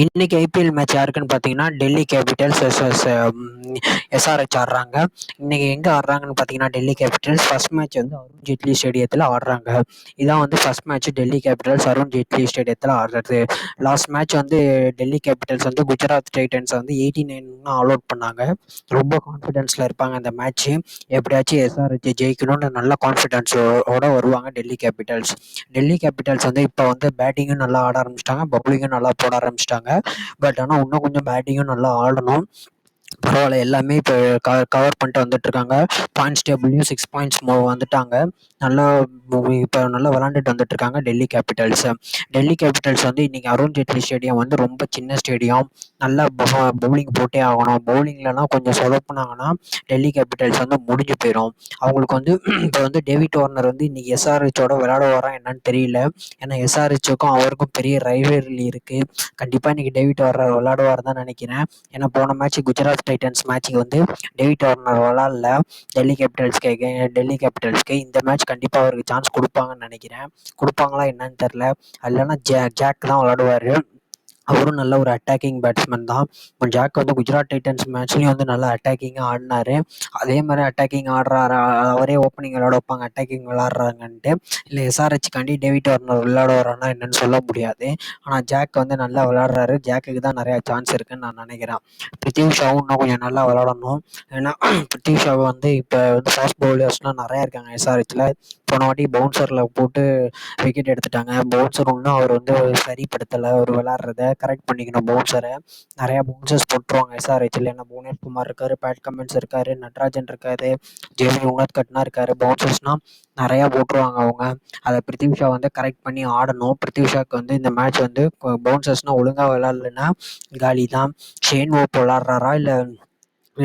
இன்னைக்கு IPL match யாருக்குன்னு பார்த்தீங்கன்னா டெல்லி கேபிட்டல்ஸ் வெர்சஸ் எஸ்ஆர்ஹெச் ஆடுறாங்க. இன்னைக்கு எங்கே ஆடுறாங்கன்னு பார்த்தீங்கன்னா டெல்லி கேபிட்டல்ஸ் ஃபர்ஸ்ட் மேட்ச் வந்து அருண் ஜேட்லி ஸ்டேடியத்தில் ஆடுறாங்க. இதான் வந்து first match Delhi Capitals Arun Jaitley ஸ்டேடியத்தில் ஆடுறது. லாஸ்ட் மேட்ச் வந்து டெல்லி கேபிட்டல்ஸ் வந்து குஜராத் டைட்டன்ஸ் வந்து 89 ஆல் அவுட் பண்ணாங்க. ரொம்ப கான்ஃபிடென்ஸில் இருப்பாங்க இந்த மேட்ச். எப்படியாச்சும் எஸ்ஆர்ஹெச் ஜெயிக்கணும்னு நல்ல கான்ஃபிடென்ஸோட வருவாங்க டெல்லி கேபிட்டல்ஸ். டெல்லி கேபிட்டல்ஸ் வந்து இப்போ வந்து பேட்டிங்கும் நல்லா ஆட ஆரம்பிச்சிட்டாங்க, பவுலிங்கும் நல்லா போட ஆரம்பிச்சிட்டாங்க. பட் ஆனால் இன்னும் கொஞ்சம் பேட்டிங்கும் நல்லா ஆடணும். பரவாயில்ல, எல்லாமே இப்போ கவர் பண்ணிட்டு வந்துட்டு இருக்காங்க. பாயிண்ட்ஸ் டேபிள்லையும் 6 பாயிண்ட்ஸ் வந்துட்டாங்க. நல்லா இப்போ நல்லா விளாண்டுட்டு வந்துட்டு இருக்காங்க டெல்லி கேபிட்டல்ஸ். டெல்லி கேபிட்டல்ஸ் வந்து இன்னைக்கு அருண் ஜேட்லி ஸ்டேடியம் வந்து ரொம்ப சின்ன ஸ்டேடியம். நல்லா பவுலிங் போட்டே ஆகணும். பவுலிங்லலாம் கொஞ்சம் சொதப்புனாங்கன்னா டெல்லி கேபிட்டல்ஸ் வந்து முடிஞ்சு போயிடும் அவங்களுக்கு. வந்து இப்போ வந்து டேவிட் வார்னர் வந்து இன்னைக்கு எஸ்ஆர்ஹெச்சோட விளையாட வரான் என்னன்னு தெரியல. ஏன்னா எஸ்ஆர்ஹெச்சுக்கும் அவருக்கும் பெரிய ரைவலரி இருக்கு. கண்டிப்பாக இன்னைக்கு டேவிட் வார்னர் விளையாடுவார் தான் நினைக்கிறேன். ஏன்னா போன மேட்ச் குஜராத் டைட்டன்ஸ் மேட்ச்சுக்கு வந்து டேவிட் வார்னர் விளாட்ல. டெல்லி கேபிட்டல்ஸ்க்கு இந்த மேட்ச் கண்டிப்பாக அவருக்கு சான்ஸ் கொடுப்பாங்கன்னு நினைக்கிறேன். கொடுப்பாங்களா என்னன்னு தெரில. இல்லைன்னா ஜாக் தான் விளாடுவார். அவரும் நல்ல ஒரு அட்டாக்கிங் பேட்ஸ்மேன் தான். ஜாக் வந்து குஜராத் டைட்டன்ஸ் மேட்ச்லேயும் வந்து நல்லா அட்டாக்கிங்காக ஆடினாரு. அதே மாதிரி அட்டாக்கிங் ஆடுறாரு, அவரே ஓப்பனிங் விளையாட வைப்பாங்க அட்டாக்கிங் விளாட்றாங்கன்ட்டு. இல்லை எஸ்ஆர்ஹெச்காண்டி டேவிட் வார்னர் விளையாட வரான்னா என்னன்னு சொல்ல முடியாது. ஆனால் ஜாக் வந்து நல்லா விளாட்றாரு. ஜாக்குக்கு தான் நிறையா சான்ஸ் இருக்குன்னு நான் நினைக்கிறேன். பிருத்திவி ஷாவும் இன்னும் கொஞ்சம் நல்லா விளாடணும். ஏன்னா பிருத்திவி ஷா வந்து இப்போ வந்து ஃபாஸ்ட் பவுலர்ஸ்லாம் நிறையா இருக்காங்க எஸ்ஆர்ஹெச்சில். போன வாட்டி பவுன்சரில் போட்டு விக்கெட் எடுத்துட்டாங்க. பவுன்சர் ஒன்றும் அவர் வந்து சரிப்படுத்தலை. அவர் விளாட்றத கரெக்ட் பண்ணிக்கணும் பவுன்சரை. நிறையா பவுன்சர்ஸ் போட்டுருவாங்க எஸ்ஆர்ஹெச்சில். ஏன்னா புவனேஷ்குமார் இருக்கார், பேட் கமின்ஸ் இருக்கார், நட்ராஜன் இருக்கார், ஜேவி உனத்கட்னா இருக்கார். பவுன்சர்ஸ்னால் நிறையா போட்டுருவாங்க அவங்க. அதை பிருத்திவி ஷா வந்து கரெக்ட் பண்ணி ஆடணும். பிருத்திவி ஷாக்கு வந்து இந்த மேட்ச் வந்து பவுன்சர்ஸ்னால் ஒழுங்காக விளாட்லன்னா காலி தான். ஷேன் ஓப் விளாட்றாரா இல்லை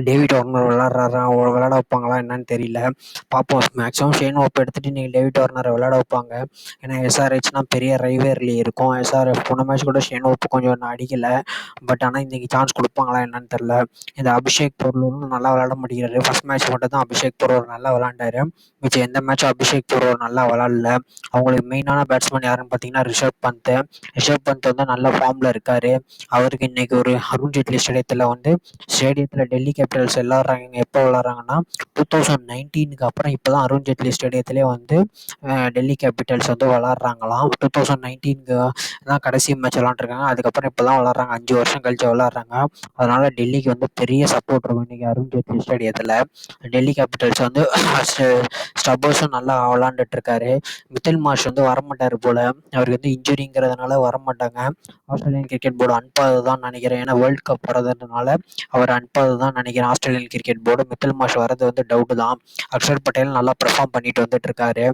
டேவிட் வார்னர் விளாட்றாரா, விளாட வைப்பாங்களா என்னன்னு தெரியல. பார்ப்போம். மேக்ஸிமம் ஷேன் ஓப் எடுத்துகிட்டு இன்றைக்கி டேவிட் வார்னரை விளாட வைப்பாங்க. ஏன்னா எஸ்ஆர்ஹெச்னால் பெரிய ரைவலரி இருக்கும். எஸ்ஆர்ஹெச் போன மேட்ச் கூட ஷேன் ஓப் கொஞ்சம் அடிக்கலை. பட் ஆனால் இன்றைக்கி சான்ஸ் கொடுப்பாங்களா என்னன்னு தெரில. இந்த அபிஷேக் பொருளும் நல்லா விளாட மாட்டேங்கிறாரு. ஃபர்ஸ்ட் மேட்ச் மட்டும் தான் அபிஷேக் பொருள் நல்லா விளாண்டாரு. மிச்சம் எந்த மேட்சும் அபிஷேக் பொருள் நல்லா விளாட்ல. அவங்களுக்கு மெயினான பேட்ஸ்மேன் யாருன்னு பார்த்தீங்கன்னா ரிஷப் பந்த். ரிஷப் பந்த் வந்து நல்ல ஃபார்மில் இருக்கார். அவருக்கு இன்றைக்கி ஒரு அருண் ஜேட்லி ஸ்டேடியத்தில் டெல்லி கேபிட்டல்ஸ் விளாட்றாங்க. எப்போ விளாட்றாங்கன்னா 2019 அப்புறம் இப்போ தான் அருண் ஜேட்லி ஸ்டேடியத்திலே வந்து டெல்லி கேபிட்டல்ஸ் வந்து விளாட்றாங்களாம். 2019 தான் கடைசி மேட்ச் விளாண்டுருக்காங்க. அதுக்கப்புறம் இப்போ தான் விளாட்றாங்க. 5 வருஷம் கழிச்சு விளாட்றாங்க. அதனால் டெல்லிக்கு வந்து பெரிய சப்போர்ட் இருக்கும் இன்றைக்கி அருண் ஜேட்லி ஸ்டேடியத்தில். டெல்லி கேபிட்டல்ஸ் வந்து ஸ்டப்பர்ஸும் நல்லா விளாண்டுட்டு இருக்காரு. மித்தல் மார்ஷ் வந்து வரமாட்டார் போல். அவருக்கு வந்து இன்ஜுரிங்கிறதுனால வரமாட்டாங்க. ஆஸ்திரேலியன் கிரிக்கெட் போர்டு அனுப்பாது தான் நினைக்கிறேன். ஏன்னா வேர்ல்டு கப் வரதுனால அவர் அனுப்பாது தான் நினைக்கிறேன் Australian cricket board. Mittal Marsh வரது வந்து டவுட்டு தான். அக்ஷர் பட்டேல் நல்லா பெர்ஃபார்ம் பண்ணிட்டு வந்துட்டு இருக்காரு.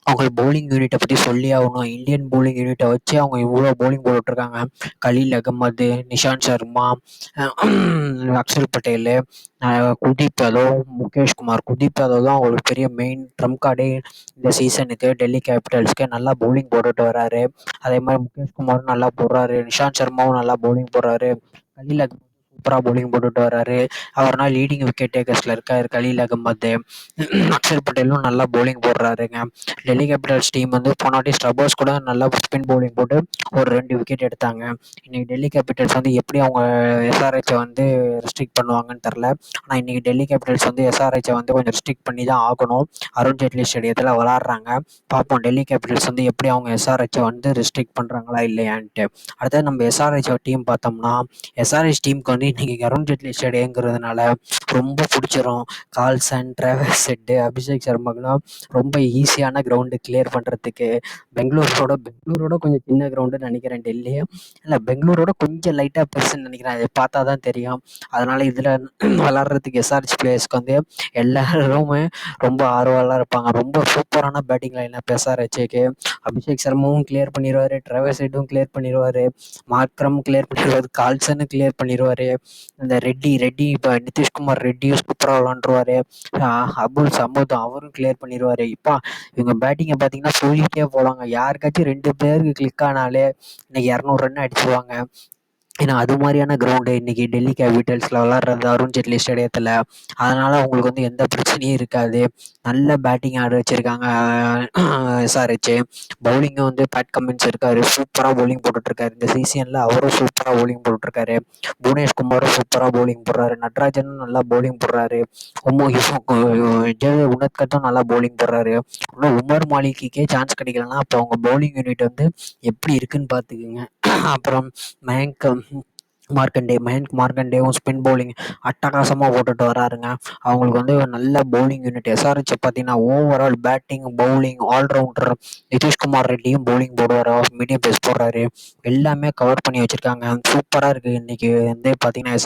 அவங்க பவுலிங் யூனிட்டை பற்றி சொல்லி ஆகணும். இந்தியன் பவுலிங் யூனிட்டை வச்சு அவங்க இவ்வளோ பவுலிங் போட்டுட்ருக்காங்க. கலீல் அகமது, நிஷாந்த் சர்மா, அக்ஷர் பட்டேல், குல்தீப் யாதவ், முகேஷ் குமார். குல்தீப் யாதவ் தான் அவங்களுக்கு பெரிய மெயின் ட்ரம்ப் கார்டே இந்த சீசனுக்கு. டெல்லி கேபிட்டல்ஸ்க்கு நல்லா பவுலிங் போட்டுட்டு வராரு. அதே மாதிரி முகேஷ் குமாரும் நல்லா போடுறாரு. நிஷாந்த் சர்மாவும் நல்லா பவுலிங் போடுறாரு. கலீல் அகமது சூப்பராக பவுலிங் போட்டுட்டு வராரு. அவர்னா லீடிங் விக்கெட் டேக்கர்ஸில் இருக்கார் கலீல் அகமது. அக்ஷர் பட்டேலும் நல்லா பவுலிங் போடுறாருங்க. டெல்லி கேபிட்டல்ஸ் டீம் வந்து போனாட்டி ஸ்டப்பர்ஸ் கூட நல்லா ஸ்பின் பவுலிங் போட்டு ஒரு 2 விக்கெட் எடுத்தாங்க. இன்றைக்கி டெல்லி கேபிட்டல்ஸ் வந்து எப்படி அவங்க எஸ்ஆர்ஹெச்சை வந்து ரெஸ்ட்ரிக்ட் பண்ணுவாங்கன்னு தெரில. ஆனால் இன்றைக்கி டெல்லி கேபிட்டல்ஸ் வந்து எஸ்ஆர்ஹெச்சை வந்து கொஞ்சம் ரெஸ்ட்ரிக்ட் பண்ணி தான் ஆகணும். அருண் ஜேட்லி ஸ்டேடியத்தில் விளாட்றாங்க. பார்ப்போம் டெல்லி கேபிட்டல்ஸ் வந்து எப்படி அவங்க எஸ்ஆர்ஹெச்சை வந்து ரெஸ்ட்ரிக்ட் பண்ணுறாங்களா இல்லையான்ட்டு. அடுத்தது நம்ம எஸ்ஆர்ஹெச் டீம் பார்த்தோம்னா எஸ்ஆர்ஹெச் டீமுக்கு வந்து இன்றைக்கி அருண் ஜேட்லி ஸ்டேடியங்கிறதுனால ரொம்ப பிடிச்சிரும். கால்சன், டிராவஸ் ஹெட்டு, அபிஷேக் சர்மாக்கெலாம் ரொம்ப ஈஸியான கிரவுண்டு கிளியர் பண்ணுறதுக்கு. பெங்களூரோட கொஞ்சம் சின்ன கிரவுண்டுன்னு நினைக்கிறேன் டெல்லி. இல்லை, பெங்களூரோட கொஞ்சம் லைட்டாக பெருசுன்னு நினைக்கிறேன். அதை பார்த்தா தான் தெரியும். அதனால் இதில் விளாட்றதுக்கு எஸ்ஆர்ஹெச் பிளேயர்ஸ்க்கு வந்து எல்லாருமே ரொம்ப ஆர்வலாக இருப்பாங்க. ரொம்ப சூப்பரான பேட்டிங் லைனப் எஸ்ஆர்ஹெச்சுக்கு. அபிஷேக் சர்மாவும் கிளியர் பண்ணிடுவார், டிராவஸ் ஹெட்டும் கிளியர் பண்ணிடுவார், மார்க்ரம் கிளியர் பண்ணிடுவார், கால்சனும் கிளியர் பண்ணிடுவார். இந்த ரெட்டி இப்போ நிதிஷ்குமார் ரெட்டியும் சூப்பராக விளாண்டுருவார். அபுல் சமூத் அவரும் கிளியர் பண்ணிடுவார். இப்போ இவங்க பேட்டிங்கை பார்த்தீங்கன்னா சொல்லிகிட்டே போகலாங்க. யாருக்காச்சும் 2 பேருக்கு கிளிக் ஆனாலே இன்னைக்கு 200 ரன் அடிச்சிடுவாங்க. ஏன்னா அது மாதிரியான கிரவுண்டு இன்னைக்கு டெல்லி கேபிட்டல்ஸில் விளாட்றது அருண் ஜேட்லி ஸ்டேடியத்தில். அதனால் அவங்களுக்கு வந்து எந்த பிரச்சனையும் இருக்காது. நல்ல பேட்டிங் ஆட வச்சுருக்காங்க எஸ்ஆர்ஹெச். பவுலிங்கும் வந்து பேட் கமின்ஸ் இருக்கார், சூப்பராக பவுலிங் போட்டுட்ருக்காரு இந்த சீசனில். அவரும் சூப்பராக பவுலிங் போட்டுட்ருக்காரு. புவனேஷ் குமாரும் சூப்பராக பவுலிங் போடுறாரு. நட்ராஜனும் நல்லா பவுலிங் போடுறாரு. உனத்கட்டும் நல்லா பவுலிங் போடுறாரு. இன்னும் உமர் மாலிக்குக்கே சான்ஸ் கிடைக்கலன்னா அப்போ அவங்க பவுலிங் யூனிட் வந்து எப்படி இருக்குன்னு பார்த்துக்குங்க. அப்புறம் மயங்க் மயங்க் மார்க்கண்டேவும் ஸ்பின் பவுலிங் அட்டகாசமாக போட்டுட்டு வராருங்க. அவங்களுக்கு வந்து ஒரு நல்ல பவுலிங் யூனிட். எஸ்ஆர்ஹெச் பார்த்தீங்கன்னா overall batting bowling allrounder. Nitish Kumar ரெட்டியும் பவுலிங் போடுவார், மீடியம் பேஸ் போடுறாரு. எல்லாமே கவர் பண்ணி வச்சுருக்காங்க. சூப்பராக இருக்குது இன்றைக்கி வந்து பார்த்தீங்கன்னா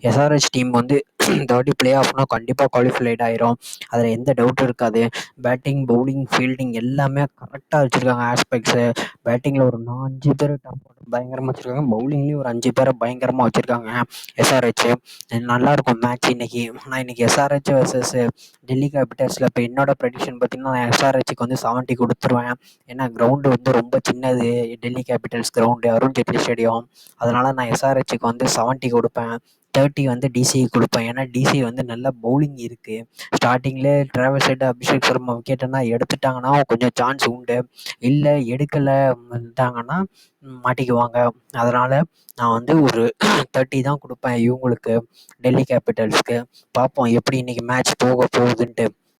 எஸ்ஆர்ஹெச் டீம் வந்து இந்த வாட்டி பிளே ஆஃப்னா கண்டிப்பாக குவாலிஃபைட் ஆயிரும். அதில் எந்த டவுட்டும் இருக்காது. பேட்டிங் பவுலிங் ஃபீல்டிங் எல்லாமே கரெக்டாக வச்சுருக்காங்க ஆஸ்பெக்ட்ஸு. பேட்டிங்கில் ஒரு 5 பேர் டாப் ஆர்டர் பயங்கரமாக வச்சுருக்காங்க. பவுலிங்லேயும் ஒரு 5 பேரை பயங்கரமாக வச்சுருக்காங்க எஸ்ஆர்ஹெச். நல்லாயிருக்கும் மேட்ச் இன்னைக்கு. ஆனால் இன்னைக்கு எஸ்ஆர்ஹெச் வர்சஸ் டெல்லி கேபிட்டல்ஸில் இப்போ என்னோட ப்ரெடிக்ஷன் பார்த்தீங்கன்னா நான் எஸ்ஆர்ஹெச்சுக்கு வந்து 70 கொடுத்துருவேன். ஏன்னா கிரவுண்டு வந்து ரொம்ப சின்னது Delhi Capitals ground, Arun Jaitley stadium. அதனால் நான் எஸ்ஆர்ஹெச்சுக்கு வந்து 70 கொடுப்பேன். 30 வந்து டிசிக்கு கொடுப்பேன். ஏன்னா டிசி வந்து நல்ல பவுலிங் இருக்குது. ஸ்டார்டிங்லேயே டிராவல்ஸ் ஹெட், அபிஷேக் சர்மா விக்கெட்டெல்லாம் எடுத்துட்டாங்கன்னா கொஞ்சம் சான்ஸ் உண்டு. இல்லை எடுக்கலை இருந்தாங்கன்னா மாட்டிக்குவாங்க. அதனால் நான் வந்து ஒரு 30 தான் கொடுப்பேன் இவங்களுக்கு, டெல்லி கேபிட்டல்ஸ்க்கு. பார்ப்போம் எப்படி இன்றைக்கி மேட்ச் போக போகுதுன்ட்டு.